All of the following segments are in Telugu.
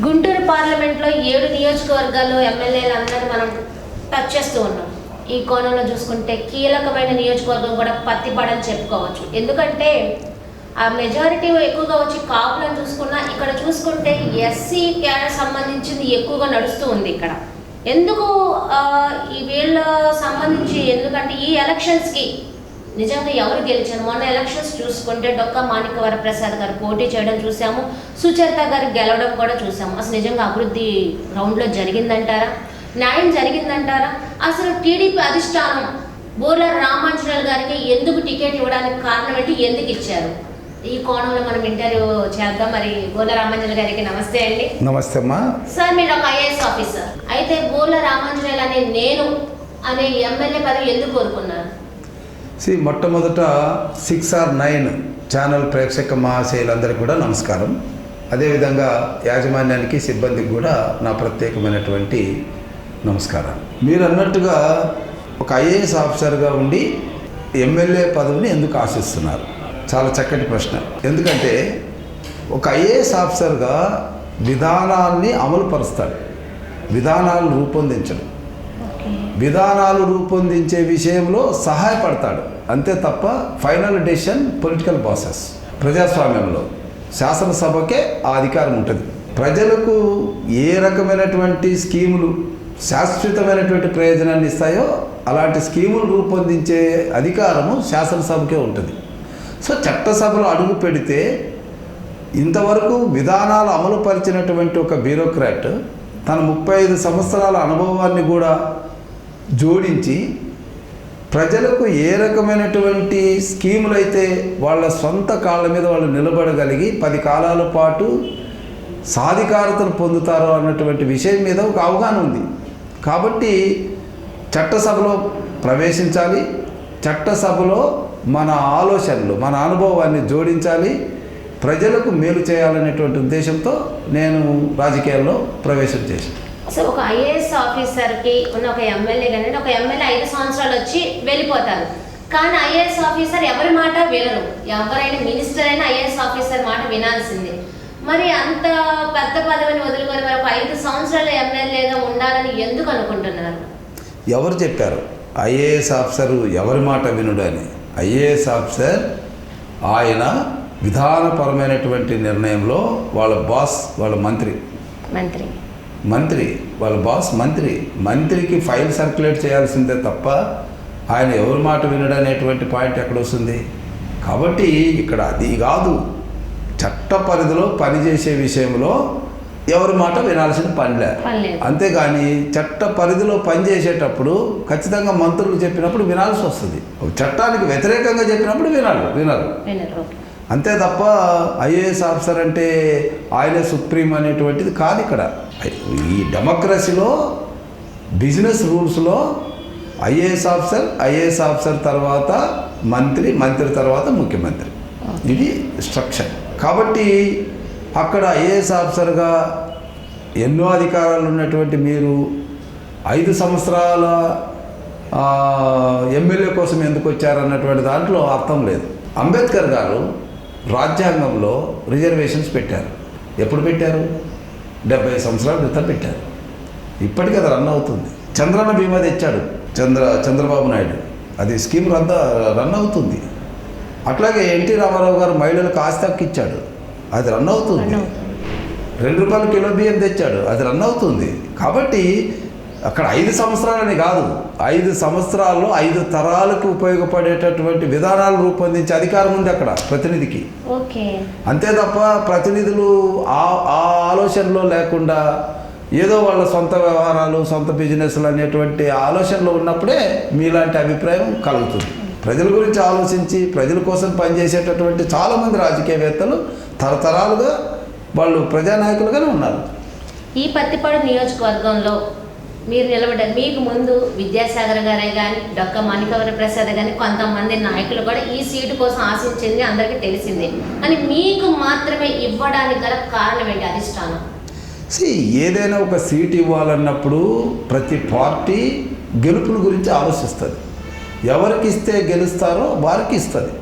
గుంటూరు పార్లమెంట్లో 7 నియోజకవర్గాల్లో ఎమ్మెల్యేలు అందరూ మనం టచ్ చేస్తూ ఉన్నాం. ఈ కోణంలో చూసుకుంటే కీలకమైన నియోజకవర్గం కూడా పత్తిపాడని చెప్పుకోవచ్చు. ఎందుకంటే ఆ మెజారిటీ ఎక్కువగా వచ్చి కాపులను చూసుకున్నా, ఇక్కడ చూసుకుంటే ఎస్సీ క్యాడర్ సంబంధించింది ఎక్కువగా నడుస్తూ ఉంది ఇక్కడ. ఎందుకు ఈ వీళ్ళ సంబంధించి, ఎందుకంటే ఈ ఎలక్షన్స్కి నిజంగా ఎవరు గెలిచారు? మొన్న ఎలక్షన్స్ చూసుకుంటే డొక్కా మాణిక్యవరప్రసాద్ గారు పోటీ చేయడం చూసాము, సుచరిత గారు గెలవడం కూడా చూసాము. అసలు నిజంగా అభివృద్ధి రౌండ్లో జరిగిందంటారా? న్యాయం జరిగిందంటారా? అసలు టీడీపీ అధిష్టానం బోర్ల రామాంజనేయులు గారికి ఎందుకు టికెట్ ఇవ్వడానికి కారణం ఏంటి, ఎందుకు ఇచ్చారు? ఈ కోణంలో మనం ఇంటర్వ్యూ చేద్దాం. మరి బోర్ల రామాంజనేయులు గారికి నమస్తే అండి. నమస్తే అమ్మా. సార్, మీరు ఒక ఐఏఎస్ ఆఫీసర్ అయితే బోర్ల రామాంజనేయులు అనే ఎమ్మెల్యే పదవి ఎందుకు కోరుకున్నారు? మొట్టమొదట 6 or 9 ఛానల్ ప్రేక్షక మహాశయులందరికీ కూడా నమస్కారం. అదేవిధంగా యాజమాన్యానికి, సిబ్బందికి కూడా నా ప్రత్యేకమైనటువంటి నమస్కారం. మీరు అన్నట్టుగా ఒక ఐఏఎస్ ఆఫీసర్గా ఉండి ఎమ్మెల్యే పదవిని ఎందుకు ఆశిస్తున్నారు? చాలా చక్కటి ప్రశ్న. ఎందుకంటే ఒక ఐఏఎస్ ఆఫీసర్గా విధానాల్ని అమలు పరుస్తాడు, విధానాలు రూపొందించడు, విధానాలు రూపొందించే విషయంలో సహాయపడతాడు. అంతే తప్ప ఫైనల్ డెసిషన్ పొలిటికల్ ప్రాసెస్. ప్రజాస్వామ్యంలో శాసనసభకే ఆ అధికారం ఉంటుంది. ప్రజలకు ఏ రకమైనటువంటి స్కీములు శాశ్వతమైనటువంటి ప్రయోజనాన్ని ఇస్తాయో అలాంటి స్కీములు రూపొందించే అధికారము శాసనసభకే ఉంటుంది. సో చట్టసభలో అడుగు పెడితే ఇంతవరకు విధానాలు అమలు పరిచినటువంటి ఒక బ్యూరోక్రాట్ తన 35 సంవత్సరాల అనుభవాన్ని కూడా జోడించి ప్రజలకు ఏ రకమైనటువంటి స్కీములు అయితే వాళ్ళ సొంత కాళ్ళ మీద వాళ్ళు నిలబడగలిగి 10 కాలాల పాటు సాధికారతను పొందుతారో అన్నటువంటి విషయం మీద ఒక అవగాహన ఉంది. కాబట్టి చట్టసభలో ప్రవేశించాలి, చట్టసభలో మన ఆలోచనలు, మన అనుభవాన్ని జోడించాలి, ప్రజలకు మేలు చేయాలనేటువంటి ఉద్దేశంతో నేను రాజకీయాల్లో ప్రవేశం చేశాను. సో ఒక ఐఏఎస్ ఆఫీసర్కి ఉన్న ఒక ఎమ్మెల్యే కానీ, ఒక ఎమ్మెల్యే 5 సంవత్సరాలు వచ్చి వెళ్ళిపోతారు. కానీ ఐఏఎస్ ఆఫీసర్ ఎవరి మాట వినరు. ఎవరైనా మినిస్టర్ అయినా ఐఏఎస్ ఆఫీసర్ మాట వినాల్సిందే. మరి అంత పెద్ద పదవిని వదులుకొని మరి ఒక 5 సంవత్సరాల ఎమ్మెల్యేగా ఉండాలని ఎందుకు అనుకుంటున్నారు? ఎవరు చెప్పారు ఐఏఎస్ ఆఫీసరు ఎవరి మాట వినుడు అని? ఐఏఎస్ ఆఫీసర్ ఆయన విధానపరమైనటువంటి నిర్ణయంలో వాళ్ళ బాస్, వాళ్ళ మంత్రి వాళ్ళ బాస్ మంత్రికి ఫైల్ సర్క్యులేట్ చేయాల్సిందే తప్ప ఆయన ఎవరి మాట వినడు అనేటువంటి పాయింట్ ఎక్కడ వస్తుంది? కాబట్టి ఇక్కడ అది కాదు, చట్ట పరిధిలో పనిచేసే విషయంలో ఎవరి మాట వినాల్సిన పనిలే. అంతేగాని చట్ట పరిధిలో పనిచేసేటప్పుడు ఖచ్చితంగా మంత్రులు చెప్పినప్పుడు వినాల్సి వస్తుంది. చట్టానికి వ్యతిరేకంగా చెప్పినప్పుడు వినరు. అంతే తప్ప ఐఏఎస్ ఆఫీసర్ అంటే ఆయనే సుప్రీం అనేటువంటిది కాదు. ఇక్కడ ఈ డెమోక్రసీలో, బిజినెస్ రూల్స్లో ఐఏఎస్ ఆఫీసర్ తర్వాత మంత్రి తర్వాత ముఖ్యమంత్రి, ఇది స్ట్రక్చర్. కాబట్టి అక్కడ ఐఏఎస్ ఆఫీసర్గా ఎన్నో అధికారాలు ఉన్నటువంటి మీరు 5 సంవత్సరాల ఎమ్మెల్యే కోసం ఎందుకు వచ్చారన్నటువంటి దాంట్లో అర్థం లేదు. అంబేద్కర్ గారు రాజ్యాంగంలో రిజర్వేషన్స్ పెట్టారు. ఎప్పుడు పెట్టారు? 70 సంవత్సరాల క్రితం పెట్టారు. ఇప్పటికీ అది రన్ అవుతుంది. చంద్రన్న బీమా తెచ్చాడు చంద్రబాబు నాయుడు, అది స్కీమ్ రన్ అవుతుంది. అట్లాగే ఎన్టీ రామారావు గారు మహిళలకు ఆస్తి హక్కు ఇచ్చాడు, అది రన్ అవుతుంది. 2 రూపాయల కిలో బియ్యం తెచ్చాడు, అది రన్ అవుతుంది. కాబట్టి అక్కడ 5 సంవత్సరాలని కాదు, 5 సంవత్సరాల్లో 5 తరాలకు ఉపయోగపడేటటువంటి విధానాలు రూపొందించే అధికారం ఉంది అక్కడ ప్రతినిధికి. అంతే తప్ప ప్రతినిధులు ఆ ఆలోచనలో లేకుండా ఏదో వాళ్ళ సొంత వ్యవహారాలు, సొంత బిజినెస్లు అనేటువంటి ఆలోచనలో ఉన్నప్పుడే మీలాంటి అభిప్రాయం కలుగుతుంది. ప్రజల గురించి ఆలోచించి ప్రజల కోసం పనిచేసేటటువంటి చాలామంది రాజకీయవేత్తలు తరతరాలుగా వాళ్ళు ప్రజానాయకులుగానే ఉన్నారు. ఈ పత్తిపాడు నియోజకవర్గంలో మీరు నిలబడ్డారు. మీకు ముందు విద్యాసాగర్ గారే కానీ, డొక్కా మాణిక్యవరప్రసాద్ కానీ, కొంతమంది నాయకులు కూడా ఈ సీటు కోసం ఆశించింది అందరికీ తెలిసిందే. కానీ మీకు మాత్రమే ఇవ్వడానికి గల కారణం ఏంటి? అధిష్టానం ఏదైనా ఒక సీట్ ఇవ్వాలన్నప్పుడు ప్రతి పార్టీ గెలుపుల గురించి ఆలోచిస్తుంది. ఎవరికి ఇస్తే గెలుస్తారో వారికి ఇస్తుంది.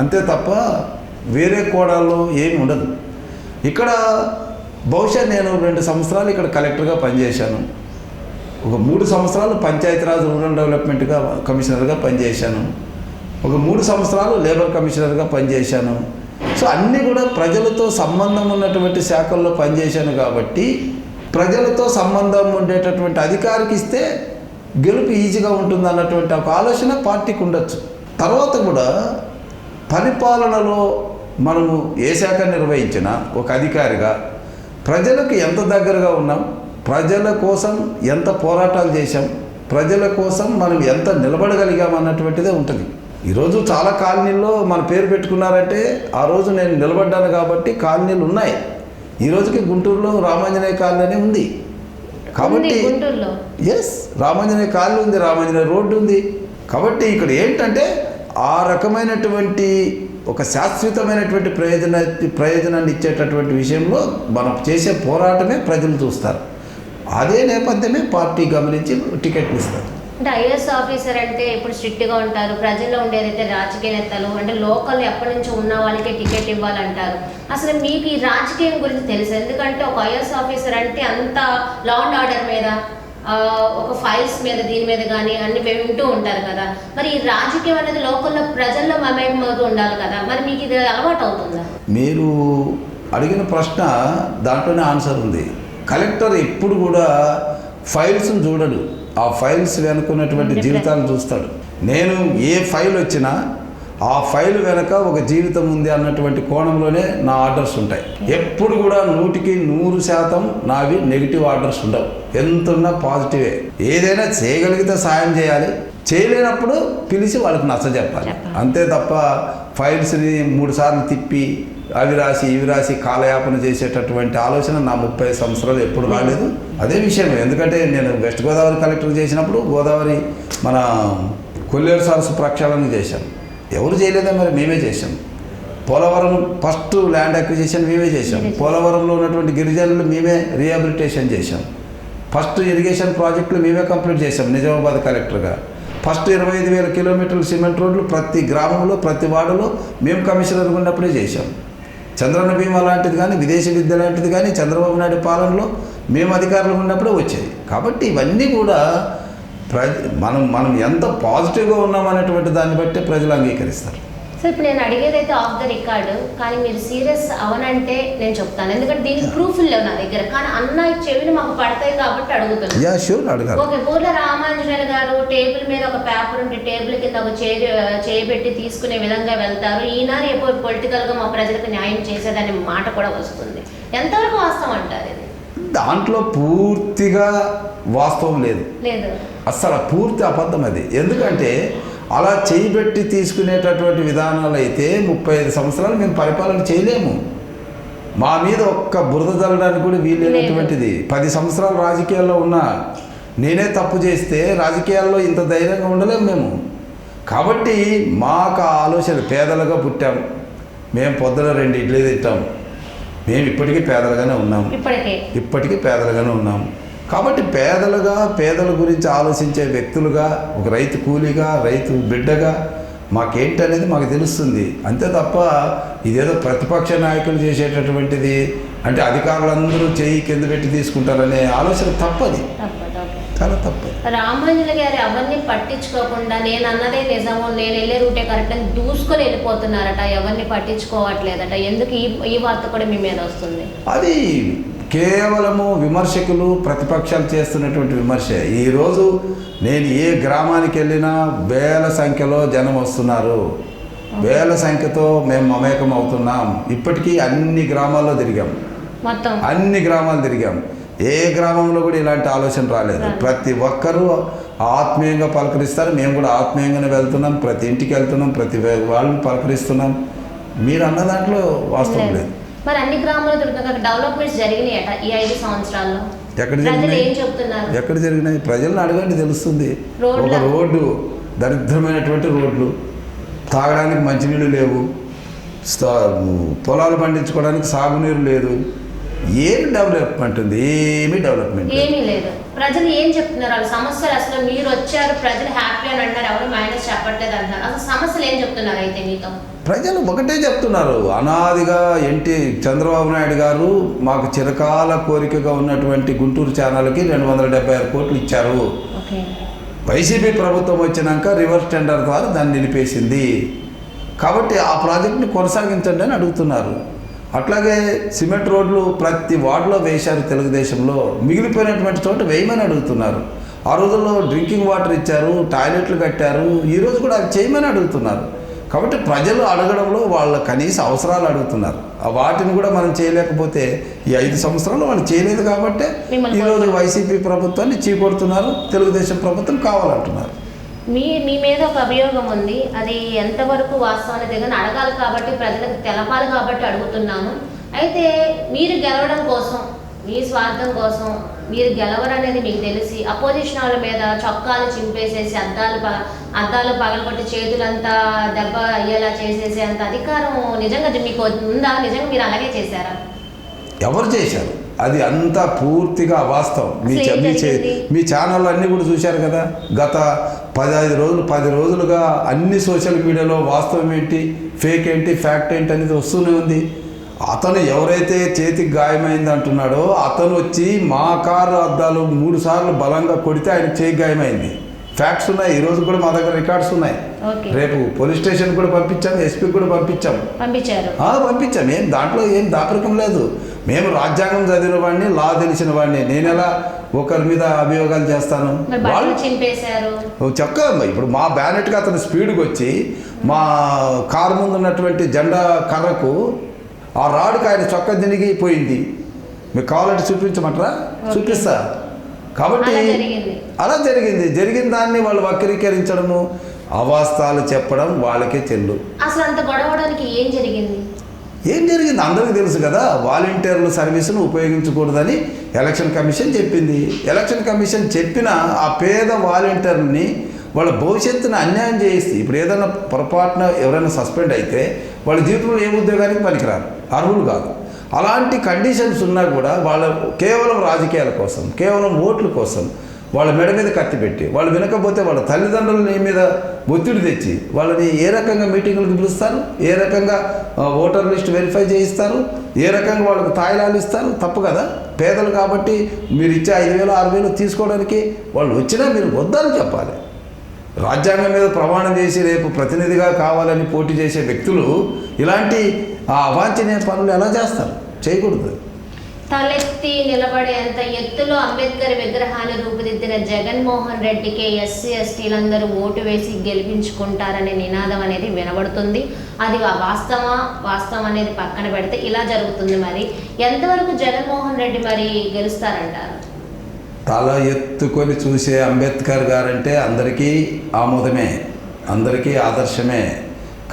అంతే తప్ప వేరే కోణాల్లో ఏమి ఉండదు. ఇక్కడ బహుశా నేను 2 సంవత్సరాలు ఇక్కడ కలెక్టర్గా పనిచేశాను, ఒక 3 సంవత్సరాలు పంచాయతీరాజ్ రూరల్ డెవలప్మెంట్గా కమిషనర్గా పనిచేశాను, ఒక 3 సంవత్సరాలు లేబర్ కమిషనర్గా పనిచేశాను. సో అన్నీ కూడా ప్రజలతో సంబంధం ఉన్నటువంటి శాఖల్లో పనిచేశాను కాబట్టి ప్రజలతో సంబంధం ఉండేటటువంటి అధికారికి ఇస్తే గెలుపు ఈజీగా ఉంటుంది అన్నటువంటి ఒక ఆలోచన పార్టీకి ఉండొచ్చు. తర్వాత కూడా పరిపాలనలో మనము ఏ శాఖ నిర్వహించినా ఒక అధికారిగా ప్రజలకు ఎంత దగ్గరగా ఉన్నాం, ప్రజల కోసం ఎంత పోరాటాలు చేశాం, ప్రజల కోసం మనం ఎంత నిలబడగలిగాం అన్నటువంటిదే ఉంటుంది. ఈరోజు చాలా కాలనీల్లో మన పేరు పెట్టుకున్నారంటే ఆ రోజు నేను నిలబడ్డాను కాబట్టి కాలనీలు ఉన్నాయి. ఈ రోజుకి గుంటూరులో రామాంజనేయ కాలనీ ఉంది కాబట్టి ఎస్ రామాంజనేయ కాలనీ ఉంది, రామాంజనేయ రోడ్డు ఉంది. కాబట్టి ఇక్కడ ఏంటంటే ఆ రకమైనటువంటి ఒక శాశ్వతమైనటువంటి ప్రయోజనాన్ని ఇచ్చేటటువంటి విషయంలో మనం చేసే పోరాటమే ప్రజలు చూస్తారు. అదే నేపథ్యమే పార్టీ గమనించి టికెట్లు ఇస్తారు. అంటే ఐఏఎస్ ఆఫీసర్ అంటే ఇప్పుడు స్ట్రిక్ట్గా ఉంటారు, ప్రజల్లో ఉండేదైతే రాజకీయ నేతలు అంటే లోకల్ ఎప్పటి నుంచో ఉన్న వాళ్ళకే టికెట్ ఇవ్వాలంటారు. అసలు మీకు ఈ రాజకీయం గురించి తెలుసు? ఎందుకంటే ఒక ఐఏఎస్ ఆఫీసర్ అంటే అంత లా అండ్ ఆర్డర్ మీద, ఒక ఫైల్స్ మీద, దీని మీద కానీ అన్ని వింటూ ఉంటారు కదా. మరి ఈ రాజకీయం అనేది లోకల్లో ప్రజల్లో మమేకమవుతూ ఉండాలి కదా, మరి మీకు ఇది అలవాటు అవుతుందా? మీరు అడిగిన ప్రశ్న దాంట్లోనే ఆన్సర్ ఉంది. కలెక్టర్ ఎప్పుడు కూడా ఫైల్స్ని చూడడు, ఆ ఫైల్స్ వెనుకున్నటువంటి జీవితాలను చూస్తాడు. నేను ఏ ఫైల్ వచ్చినా ఆ ఫైల్ వెనక ఒక జీవితం ఉంది అన్నటువంటి కోణంలోనే నా ఆర్డర్స్ ఉంటాయి. ఎప్పుడు కూడా 100% నావి నెగిటివ్ ఆర్డర్స్ ఉండవు, ఎంతున్నా పాజిటివే. ఏదైనా చేయగలిగితే సాయం చేయాలి, చేయలేనప్పుడు పిలిచి వాళ్ళకి నచ్చజెప్పాలి, అంతే తప్ప ఫైల్స్ని 3 సార్లు తిప్పి అవి రాసి ఇవి రాసి కాలయాపన చేసేటటువంటి ఆలోచన నా 30 సంవత్సరాలు ఎప్పుడు రాలేదు. అదే విషయం. ఎందుకంటే నేను వెస్ట్ గోదావరి కలెక్టర్ చేసినప్పుడు గోదావరి మన కొల్లేరు సరస్సు ప్రక్షాళన చేశాం. ఎవరు చేయలేదా? మరి మేమే చేసాం. పోలవరం ఫస్ట్ ల్యాండ్ అక్విజిషన్ మేమే చేసాం. పోలవరంలో ఉన్నటువంటి గిరిజనులు మేమే రీహాబిలిటేషన్ చేశాం. ఫస్ట్ ఇరిగేషన్ ప్రాజెక్టులు మేమే కంప్లీట్ చేసాం నిజామాబాద్ కలెక్టర్గా. ఫస్ట్ 25,000 కిలోమీటర్లు సిమెంట్ రోడ్లు ప్రతి గ్రామంలో ప్రతి వార్డులో మేము కమిషనర్గా ఉన్నప్పుడే చేశాం. చంద్రన్న బీమా లాంటిది కానీ, విదేశీ విద్య లాంటిది కానీ చంద్రబాబు నాయుడు పాలనలో మేము అధికారులు ఉన్నప్పుడే వచ్చాయి. కాబట్టి ఇవన్నీ కూడా మనం ఎంత పాజిటివ్గా ఉన్నామనేటువంటి దాన్ని బట్టి ప్రజలు అంగీకరిస్తారు. సో ఇప్పుడు నేను అడిగేదైతే ఆఫ్ ద రికార్డు, కానీ మీరు సీరియస్ అవనంటే నేను చెప్తాను. ఎందుకంటే దీనికి ప్రూఫ్లు లేవు నా దగ్గర, కానీ అన్న చెవిని మాకు పడతాయి కాబట్టి అడుగుతున్నాను. యా షూర్, అడగాలి. ఓకే, పూర్ల రామాంజనేయులు గారు టేబుల్ మీద ఒక పేపర్ ఉంటే టేబుల్ కింద ఒక చేయబెట్టి తీసుకునే విధంగా వెళ్తారు. ఈయన రేపు పొలిటికల్గా మా ప్రజలకు న్యాయం చేసేదనే మాట కూడా వస్తుంది. ఎంతవరకు వాస్తవం అంటారు ఇది? దాంట్లో పూర్తిగా వాస్తవం లేదు, అస్సలు పూర్తి అబద్ధం అది. ఎందుకంటే అలా చేయబెట్టి తీసుకునేటటువంటి విధానాలు అయితే 35 సంవత్సరాలు మేము పరిపాలన చేయలేము. మా మీద ఒక్క బురద చల్లడానికి కూడా వీలైనటువంటిది. 10 సంవత్సరాలు రాజకీయాల్లో ఉన్నా నేనే తప్పు చేస్తే రాజకీయాల్లో ఇంత ధైర్యంగా ఉండలేము మేము. కాబట్టి మాకు ఆలోచన, పేదలుగా పుట్టాం మేము, పొద్దున 2 ఇడ్లీ తింటాం మేము, ఇప్పటికీ పేదలుగానే ఉన్నాం, ఇప్పటికీ పేదలుగానే ఉన్నాం. కాబట్టి పేదల గురించి ఆలోచించే వ్యక్తులుగా, ఒక రైతు కూలీగా, రైతు బిడ్డగా మాకేంటి అనేది మాకు తెలుస్తుంది. అంతే తప్ప ఇదేదో ప్రతిపక్ష నాయకులు చేసేటటువంటిది అంటే అధికారులందరూ చేయి కింద పెట్టి తీసుకుంటారనే ఆలోచన తప్పది, చాలా తప్పదు. రామాంజనేయులు గారు ఎవరిని పట్టించుకోకుండా నేను అన్నదే నిజము, నేను వెళ్ళే రూటే కరెక్ట్ అని దూసుకొని వెళ్ళిపోతున్నారట, ఎవరిని పట్టించుకోవట్లేదట. ఎందుకు ఈ వార్త కూడా మీ మీద వస్తుంది? అది కేవలము విమర్శకులు, ప్రతిపక్షాలు చేస్తున్నటువంటి విమర్శ. ఈరోజు నేను ఏ గ్రామానికి వెళ్ళినా వేల సంఖ్యలో జనం వస్తున్నారు, వేల సంఖ్యతో మేము మమేకం అవుతున్నాం. ఇప్పటికీ అన్ని గ్రామాల్లో తిరిగాం, అన్ని గ్రామాలు తిరిగాం. ఏ గ్రామంలో కూడా ఇలాంటి ఆలోచన రాలేదు. ప్రతి ఒక్కరూ ఆత్మీయంగా పలకరిస్తారు, మేము కూడా ఆత్మీయంగానే వెళ్తున్నాం, ప్రతి ఇంటికి వెళ్తున్నాం, ప్రతి వాళ్ళని పలకరిస్తున్నాం. మీరు అన్న దాంట్లో వాస్తవం లేదు. మరి అన్ని గ్రామాల్లో డెవలప్మెంట్స్ జరిగినాయట ఈ 5 సంవత్సరాల్లో. ఎక్కడ జరిగినాయి? ప్రజలను అడగండి, తెలుస్తుంది. ఒక రోడ్డు, దరిద్రమైనటువంటి రోడ్లు, తాగడానికి మంచినీళ్ళు లేవు, పొలాలు పండించుకోవడానికి సాగునీరు లేదు, ఏమి డెవలప్మెంట్ ఉంది? ఏమీ డెవలప్మెంట్ ఏమీ లేదు. ప్రజలు ఏం చెప్తున్నారు? వాళ్ళ సమస్యలు అసలు మీరు వచ్చారు ప్రజలు హ్యాపీ అని అంటారు, ఎవరు మైనస్ చెప్పట్లేదు అంటారు. అసలు సమస్యలు ఏం చెప్తున్నారు అయితే మీతో? ప్రజలు ఒకటే చెప్తున్నారు, అనాదిగా చంద్రబాబు నాయుడు గారు మాకు చిరకాల కోరికగా ఉన్నటువంటి గుంటూరు ఛానల్కి 276 కోట్లు ఇచ్చారు. వైసీపీ ప్రభుత్వం వచ్చినాక రివర్స్ టెండర్ ద్వారా దాన్ని నిలిపేసింది. కాబట్టి ఆ ప్రాజెక్ట్ని కొనసాగించండి అని అడుగుతున్నారు. అట్లాగే సిమెంట్ రోడ్లు ప్రతి వార్డులో వేశారు తెలుగుదేశంలో, మిగిలిపోయినటువంటి చోట వేయమని అడుగుతున్నారు. ఆ రోజుల్లో డ్రింకింగ్ వాటర్ ఇచ్చారు, టాయిలెట్లు కట్టారు, ఈరోజు కూడా అవి చేయమని అడుగుతున్నారు. కాబట్టి ప్రజలు అడగడంలో వాళ్ళ కనీస అవసరాలు అడుగుతున్నారు. వాటిని కూడా మనం చేయలేకపోతే ఈ 5 సంవత్సరాలు వాళ్ళు చేయలేదు కాబట్టి ఈరోజు వైసీపీ ప్రభుత్వాన్ని చీకొడుతున్నారు, తెలుగుదేశం ప్రభుత్వం కావాలంటున్నారు. మీ మీద ఒక అభియోగం ఉంది, అది ఎంతవరకు వాస్తవాన్ని దగ్గర అడగాలి కాబట్టి ప్రజలకు తెలపాలి కాబట్టి అడుగుతున్నాను. అయితే మీరు గెలవడం కోసం, మీ స్వార్థం కోసం మీరు గెలవరనేది మీకు తెలిసి అపోజిషన్ వాళ్ళ మీద చొక్కాలు చింపేసేసి అద్దాలు పగలగొట్టి చేతులంతా దెబ్బ అయ్యేలా చేసేసే అంత అధికారం నిజంగా మీకు ఉందా? నిజంగా మీరు అలాగే చేశారా? ఎవరు చేశారు? అది అంతా పూర్తిగా అవాస్తవం. మీ ఛానల్ అన్నీ కూడా చూశారు కదా. గత 10 రోజులుగా అన్ని సోషల్ మీడియాలో వాస్తవం ఏంటి, ఫేక్ ఏంటి, ఫ్యాక్ట్ ఏంటి అనేది వస్తూనే ఉంది. అతను ఎవరైతే చేతికి గాయమైంది అంటున్నాడో అతను వచ్చి మా కారు అద్దాలు 3 సార్లు బలంగా కొడితే ఆయన చేయి గాయమైంది. ఫ్యాక్ట్స్ ఉన్నాయి, ఈరోజు కూడా మా దగ్గర రికార్డ్స్ ఉన్నాయి. రేపు పోలీస్ స్టేషన్ కూడా పంపించాం, ఎస్పీ కూడా పంపించాం. ఏం దాంట్లో ఏం దాపరికం లేదు. మేము రాజ్యాంగం చదివిన వాడిని, లా తెలిసిన వాడిని, నేను ఎలా ఒకరి మీద అభియోగాలు చేస్తాను? చెప్తా. ఇప్పుడు మా బ్యానెట్గా అతను స్పీడ్కి వచ్చి మా కారు ముందు ఉన్నటువంటి జెండా కర్రకు ఆ రాడుకి ఆయన చొక్కా దినిగిపోయింది. మీకు కావాలంటే చూపించమంటారా? చూపిస్తా. కాబట్టి అలా జరిగిన దాన్ని వాళ్ళు వక్రీకరించడము, అవాస్తవాలు చెప్పడం వాళ్ళకే చెల్లు. అసలు అంత గొడవడానికి ఏం జరిగింది? అందరికీ తెలుసు కదా. వాలంటీర్ల సర్వీసును ఉపయోగించకూడదని ఎలక్షన్ కమిషన్ చెప్పింది. ఎలక్షన్ కమిషన్ చెప్పిన ఆ పేద వాలంటీర్లని వాళ్ళ భవిష్యత్తును అన్యాయం చేయిస్తే, ఇప్పుడు ఏదైనా పొరపాటున ఎవరైనా సస్పెండ్ అయితే వాళ్ళ జీవితంలో ఏ ఉద్యోగానికి పనికిరారు, అర్హులు కాదు. అలాంటి కండిషన్స్ ఉన్నా కూడా వాళ్ళ కేవలం రాజకీయాల కోసం, కేవలం ఓట్ల కోసం వాళ్ళ మెడ మీద కత్తి పెట్టి, వాళ్ళు వినకపోతే వాళ్ళ తల్లిదండ్రులని మీద ఒత్తిడి తెచ్చి వాళ్ళని ఏ రకంగా మీటింగులకు పిలుస్తారు, ఏ రకంగా ఓటర్ లిస్ట్ వెరిఫై చేయిస్తారు, ఏ రకంగా వాళ్ళకు తాయిలాలు ఇస్తారు? తప్పు కదా. పేదలు కాబట్టి మీరు ఇచ్చే 5,000 6,000 తీసుకోవడానికి వాళ్ళు వచ్చినా మీరు వద్దని చెప్పాలి. రాజ్యాంగం మీద ప్రమాణం చేసి రేపు ప్రతినిధిగా కావాలని పోటీ చేసే వ్యక్తులు ఇలాంటి అవాంఛనీయ పనులు ఎలా చేస్తారు? చేయకూడదు. తలెత్తి నిలబడేంత ఎత్తులో అంబేద్కర్ విగ్రహాన్ని రూపుదిద్దిన జగన్మోహన్ రెడ్డికి ఎస్సీ ఎస్టీలందరూ ఓటు వేసి గెలిపించుకుంటారనే నినాదం అనేది వినబడుతుంది. అది వాస్తవం అనేది పక్కన పెడితే ఇలా జరుగుతుంది. మరి ఎంతవరకు జగన్మోహన్ రెడ్డి మరి గెలుస్తారంటారు? తల ఎత్తుకొని చూసే అంబేద్కర్ గారంటే అందరికీ ఆమోదమే, అందరికీ ఆదర్శమే.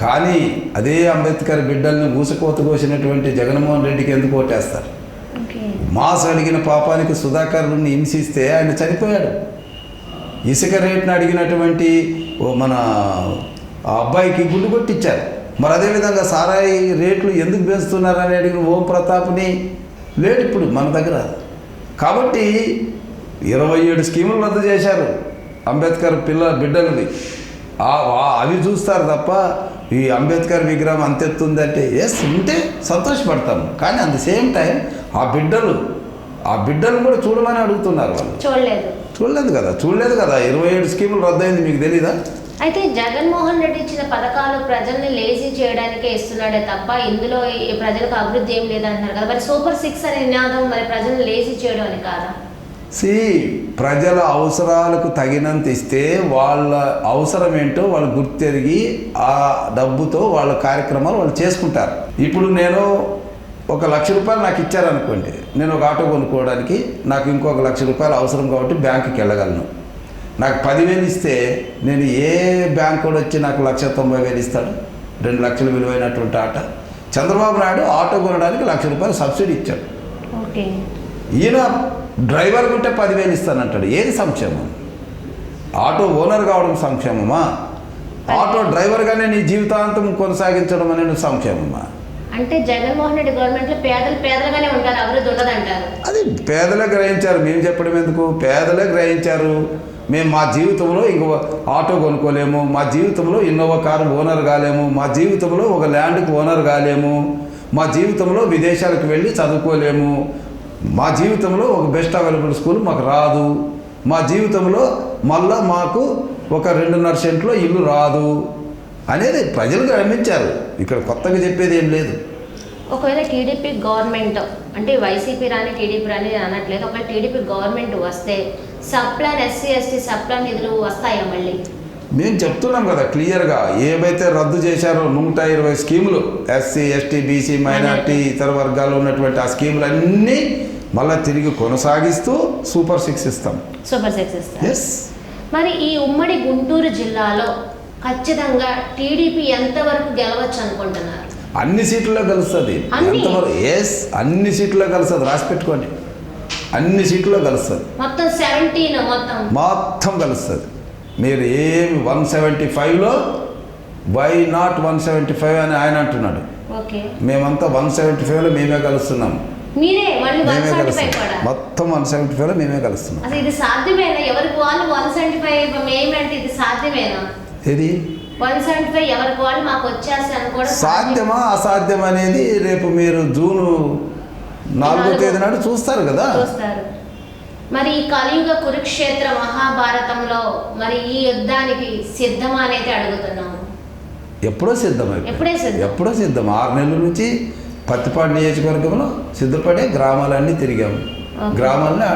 కానీ అదే అంబేద్కర్ బిడ్డల్ని ఊసకోత కోసినటువంటి జగన్మోహన్ రెడ్డికి ఎందుకు ఓటేస్తారు? మాస్ అడిగిన పాపానికి సుధాకర్ని హింసిస్తే ఆయన చనిపోయాడు. ఇసుక రేట్ని అడిగినటువంటి మన అబ్బాయికి గుండు కొట్టించారు. మరి అదేవిధంగా సారాయి రేట్లు ఎందుకు పెంచుతున్నారని అడిగిన ఓం ప్రతాప్ని లేడు ఇప్పుడు మన దగ్గర. కాబట్టి 27 స్కీములు రద్దు చేశారు అంబేద్కర్ బిడ్డలది. అవి చూస్తారు తప్ప ఈ అంబేద్కర్ విగ్రహం అంతెత్తుందంటే ఉంటే సంతోషపడతాము. కానీ అట్ ది సేమ్ టైం ఆ బిడ్డలు కూడా చూడమని అడుగుతున్నారు. వాళ్ళు చూడలేదు కదా. 27 స్కీములు రద్దయింది, మీకు తెలీదా? అయితే జగన్మోహన్ రెడ్డి ఇచ్చిన పథకాలు ప్రజల్ని లేజీ చేయడానికే ఇస్తున్నాడే తప్ప ఇందులో ప్రజలకు అభివృద్ధి ఏం లేదంటున్నారు కదా. మరి సూపర్ 6 అనే నినాదం మరి ప్రజల్ని లేజీ చేయడం అని కాదా? ప్రజల అవసరాలకు తగినంత ఇస్తే వాళ్ళ అవసరం ఏంటో వాళ్ళు గుర్తెరిగి ఆ డబ్బుతో వాళ్ళ కార్యక్రమాలు వాళ్ళు చేసుకుంటారు. ఇప్పుడు నేను ₹1,00,000 నాకు ఇచ్చారనుకోండి, నేను ఒక ఆటో కొనుక్కోవడానికి నాకు ఇంకొక ₹1,00,000 అవసరం కాబట్టి బ్యాంకుకి వెళ్ళగలను. నాకు 10,000 ఇస్తే నేను ఏ బ్యాంక్ కూడా వచ్చి నాకు 1,90,000 ఇస్తాడు? 2 లక్షలు విలువైనటువంటి ఆటో. చంద్రబాబు నాయుడు ఆటో కొనడానికి ₹1,00,000 సబ్సిడీ ఇచ్చాడు. ఈయన డ్రైవర్ ఉంటే 10,000 ఇస్తానంటాడు. ఏది సంక్షేమం? ఆటో ఓనర్ కావడం సంక్షేమమా? ఆటో డ్రైవర్గానే నీ జీవితాంతం కొనసాగించడం అనేది సంక్షేమమా? అంటే జగన్మోహన్ రెడ్డి గవర్నమెంట్లో పేదలు పేదలుగానే ఉంటారు, అభివృద్ధి ఉండదంటారు. అది పేదలే గ్రహించారు, మేము చెప్పడం ఎందుకు? పేదలే గ్రహించారు. మేము మా జీవితంలో ఇంకో ఆటో కొనుక్కోలేము, మా జీవితంలో ఇన్నోవా కారు ఓనర్ కాలేము, మా జీవితంలో ఒక ల్యాండ్కి ఓనర్ కాలేము, మా జీవితంలో విదేశాలకు వెళ్ళి చదువుకోలేము, మా జీవితంలో ఒక బెస్ట్ అవైలబుల్ స్కూల్ మాకు రాదు, మా జీవితంలో మళ్ళా మాకు ఒక 2.5 సెంట్లో ఇల్లు రాదు అనేది ప్రజలు గ్రహించారు. ఇక్కడ కొత్తగా చెప్పేది ఏం లేదు. ఒకవేళ టీడీపీ గవర్నమెంట్, అంటే వైసీపీ రాని టీడీపీ రాని అనట్లేదు, ఒకవేళ టీడీపీ గవర్నమెంట్ వస్తే సబ్ప్లాన్ ఎస్సీ ఎస్టీ సబ్ప్లాన్ నిధులు వస్తాయా మళ్ళీ? మేము చెప్తున్నాం కదా క్లియర్గా, ఏవైతే రద్దు చేశారో 120 స్కీములు, ఎస్సీ ఎస్టీ బీసీ మైనార్టీ ఇతర వర్గాల్లో ఉన్నటువంటి ఆ స్కీములన్నీ మళ్ళీ తిరిగి కొనసాగిస్తూ సూపర్ 6 ఇస్తాం. సూపర్ 6 ఇస్తాం. ఎస్. మరి ఈ ఉమ్మడి గుంటూరు జిల్లాలో ఖచ్చితంగా టీడీపీ ఎంతవరకు గెలవచ్చు అనుకుంటున్నారు? అన్ని సీట్లలో కలుస్తుంది. ఎంతవరకు? ఎస్, అన్ని సీట్లలో కలుస్తుంది. రాసి పెట్టుకోండి, అన్ని సీట్లలో కలుస్తుంది. మొత్తం 17 మొత్తం కలుస్తుంది. మీరు ఏమి 175లో వై నాట్ 175 అని ఆయన అంటున్నాడు. ఓకే, మేమంతా 175లో మేమే కలుస్తున్నాం. మీరే మళ్ళీ 175 కూడా మొత్తం 175లో మేమే కలుస్తున్నాం. అసలు ఇది సాధ్యమేనా? ఎవరికి వాళ్ళు 175 మేమేంటి, ఇది సాధ్యమేనా? ఏది 175 ఎవరికి వాళ్ళు మాకు వచ్చేసి అనుకోవడం సాధ్యమా అసాధ్యం అనేది రేపు మీరు జూన్ 4వ తేదీ నాడు చూస్తారు కదా. చూస్తారు. మరి ఈ కలియుగ కురుక్షేత్ర మహాభారతంలో మరి ఈ యుద్ధానికి సిద్ధమా అనేది అడుగుతున్నాము. ఎప్పుడో సిద్ధం. 6 నెలల నుంచి పత్తిపాడు నియోజకవర్గంలో సిద్ధపడే గ్రామాలన్నీ తిరిగాము. గ్రామాల్లో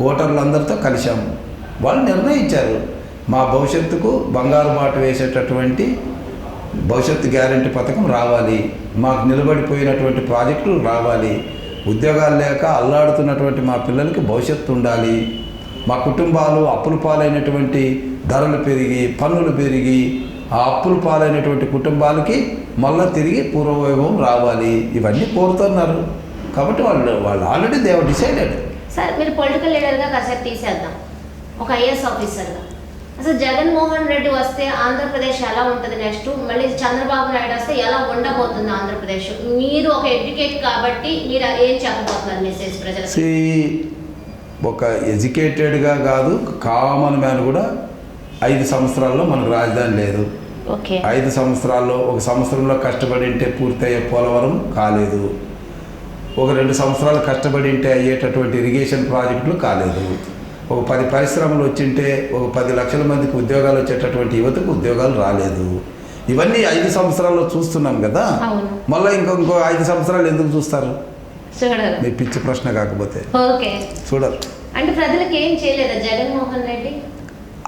ఓటర్లందరితో కలిశాము. వాళ్ళు నిర్ణయించారు, మా భవిష్యత్తుకు బంగారు బాట వేసేటటువంటి భవిష్యత్తు గ్యారెంటీ పథకం రావాలి, మాకు నిలబడిపోయినటువంటి ప్రాజెక్టులు రావాలి, ఉద్యోగాలు లేక అల్లాడుతున్నటువంటి మా పిల్లలకి భవిష్యత్తు ఉండాలి, మా కుటుంబాలు అప్పుల పాలైనటువంటి ధరలు పెరిగి పన్నులు పెరిగి ఆ అప్పుల పాలైనటువంటి కుటుంబాలకి మళ్ళీ తిరిగి పూర్వవైభవం రావాలి, ఇవన్నీ కోరుతున్నారు. కాబట్టి వాళ్ళు already they have decided. Sir, మీరు పొలిటికల్ లీడర్గా కాసేపు తీసేద్దాం, ఒక ఐఏఎస్ ఆఫీసర్గా. అసలు జగన్మోహన్ రెడ్డి వస్తే ఆంధ్రప్రదేశ్ ఎలా ఉంటుంది, నెక్స్ట్ మళ్ళీ చంద్రబాబు నాయుడు వస్తే ఎలా ఉండబోతుంది ఆంధ్రప్రదేశ్? మీరు ఒక ఎడ్యుకేట్ కాబట్టి మీరు ఏం చెప్పబోతున్నారు మెసేజ్ ప్రజలకి? ఒక ఎడ్యుకేటెడ్గా కాదు, కామన్ మ్యాన్ కూడా 5 సంవత్సరాల్లో మనకు రాజధాని లేదు. 5 సంవత్సరాల్లో, ఒక సంవత్సరంలో కష్టపడి ఉంటే పూర్తయ్యే పోలవరం కాలేదు, ఒక 2 సంవత్సరాలు కష్టపడి ఉంటే అయ్యేటటువంటి ఇరిగేషన్ ప్రాజెక్టులు కాలేదు, ఒక 10 పరిశ్రమలు వచ్చింటే ఒక 10 లక్షల మందికి ఉద్యోగాలు వచ్చేటటువంటి యువతకు ఉద్యోగాలు రాలేదు. ఇవన్నీ 5 సంవత్సరాల్లో చూస్తున్నాం కదా. మళ్ళీ ఇంకో 5 సంవత్సరాలు ఎందుకు చూస్తారు? మీ పిచ్చి ప్రశ్న కాకపోతే చూడరు. అంటే ప్రజలకు ఏం చేయలేదా జగన్మోహన్ రెడ్డి?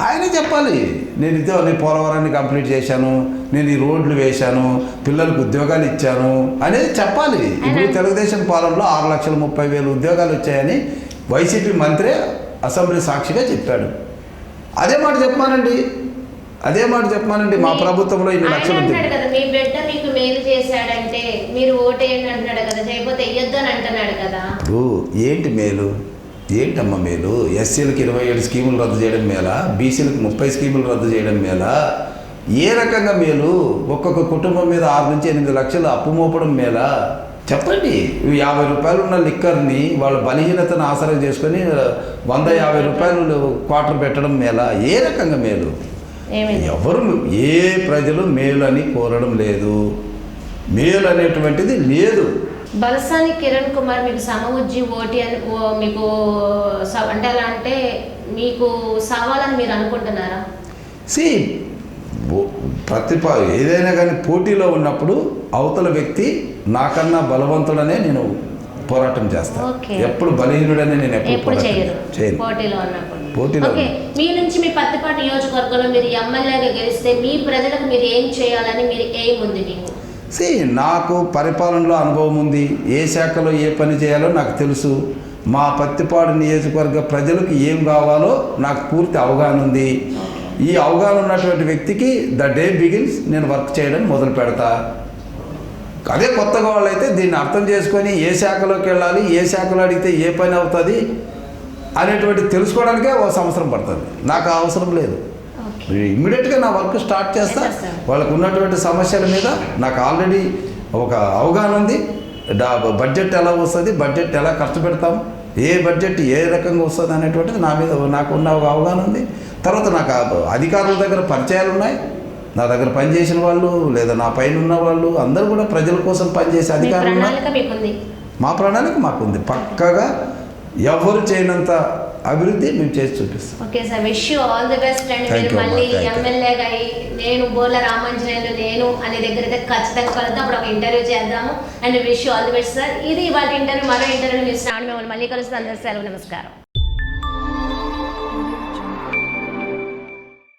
ఆయనే చెప్పాలి, నేను పోలవరాన్ని కంప్లీట్ చేశాను, నేను ఈ రోడ్లు వేశాను, పిల్లలకు ఉద్యోగాలు ఇచ్చాను అనేది చెప్పాలి. ఇప్పుడు తెలుగుదేశం పాలనలో 6,30,000 ఉద్యోగాలు వచ్చాయని వైసీపీ మంత్రి అసెంబ్లీ సాక్షిగా చెప్పాడు. అదే మాట చెప్పమానండి, మా ప్రభుత్వంలో 2 లక్షలు కదా. మీ బిడ్డ మీకు మేలు చేశాడంటే మీరు ఓటేయండి అంటున్నాడు కదా, చేయకపోతే వేయొద్దు అని అంటున్నాడు కదా. ఏంటి మేలు? ఏంటమ్మా మేలు? ఎస్సీలకు 27 స్కీములు రద్దు చేయడం మేలా? బీసీలకు 30 స్కీములు రద్దు చేయడం మేలా? ఏ రకంగా మేలు? ఒక్కొక్క కుటుంబం మీద 6 నుంచి 8 లక్షలు అప్పు మోపడం మేలా? చెప్పండి. 50 రూపాయలు ఉన్న లిక్కర్ని వాళ్ళ బలహీనతను ఆసరా చేసుకొని 150 రూపాయలు క్వార్టర్ పెట్టడం మేలా? ఏ రకంగా మేలు? ఎవరు ఏ ప్రజలు మేలు అని కోరడం లేదు, మేలు అనేటువంటిది లేదు. బలసాని కిరణ్ కుమార్ మీకు సమఉజ్జి ఓటి అని మీకు అంటే ఎలా అంటే మీకు సవాలని మీరు అనుకుంటున్నారా? ఏదైనా కానీ పోటీలో ఉన్నప్పుడు అవతల వ్యక్తి నాకన్నా బలవంతుడనే నేను పోరాటం చేస్తాను. ఎప్పుడు బలహీనుడనే నేను ఎప్పుడు చేయను. పోటీలో మీ నుంచి మీ పత్తిపాటి నియోజకవర్గంలో మీరు ఎమ్మెల్యేగా గెలిస్తే మీ ప్రజలకు మీరు ఏం చేయాలని మీరు ఏం ఉంది మీకు? నాకు పరిపాలనలో అనుభవం ఉంది, ఏ శాఖలో ఏ పని చేయాలో నాకు తెలుసు. మా పత్తిపాడు నియోజకవర్గ ప్రజలకు ఏం కావాలో నాకు పూర్తి అవగాహన ఉంది. ఈ అవగాహన ఉన్నటువంటి వ్యక్తికి ద డే బిగిన్స్ నేను వర్క్ చేయడం మొదలు పెడతా. అదే కొత్తగా వాళ్ళైతే దీన్ని అర్థం చేసుకొని ఏ శాఖలోకి వెళ్ళాలి, ఏ శాఖలో అడిగితే ఏ పని అవుతుంది అనేటువంటి తెలుసుకోవడానికే 1 సంవత్సరం పడుతుంది. నాకు అవసరం లేదు, ఇమ్మీడియట్గా నా వర్క్ స్టార్ట్ చేస్తా. వాళ్ళకు ఉన్నటువంటి సమస్యల మీద నాకు ఆల్రెడీ ఒక అవగాహన ఉంది. బడ్జెట్ ఎలా వస్తుంది, బడ్జెట్ ఎలా ఖర్చు పెడతాం, ఏ బడ్జెట్ ఏ రకంగా వస్తుంది అనేటువంటిది నా మీద నాకున్న ఒక అవగాహన ఉంది. తర్వాత నాకు అధికారుల దగ్గర పరిచయాలు ఉన్నాయి. నా దగ్గర పనిచేసిన వాళ్ళు లేదా నా పైన ఉన్న వాళ్ళు అందరూ కూడా ప్రజల కోసం పనిచేసే అధికారులు ఉన్నారు. మా ప్రణాళిక మాకుంది. పక్కగా ఎవరు చేయనంత అభివృద్ధి మేము చేసి చూపిస్తాం. Okay sir, wish you all the best and మీరు మళ్ళీ ఎమ్మెల్యేగా నేను బోర్ల రామాంజనేయులు నేను అనే దగ్గర అయితే ఖచ్చితంగా కలుద్దాం. అప్పుడు ఒక ఇంటర్వ్యూ చేద్దాము and wish you all the best sir. ఇది ఇవాళ ఇంటర్వ్యూ. మరో ఇంటర్వ్యూ మీరు శ్రావణ మిమ్మల్ని మళ్ళీ కలుస్తాను. అందరూ సెలవు, నమస్కారం.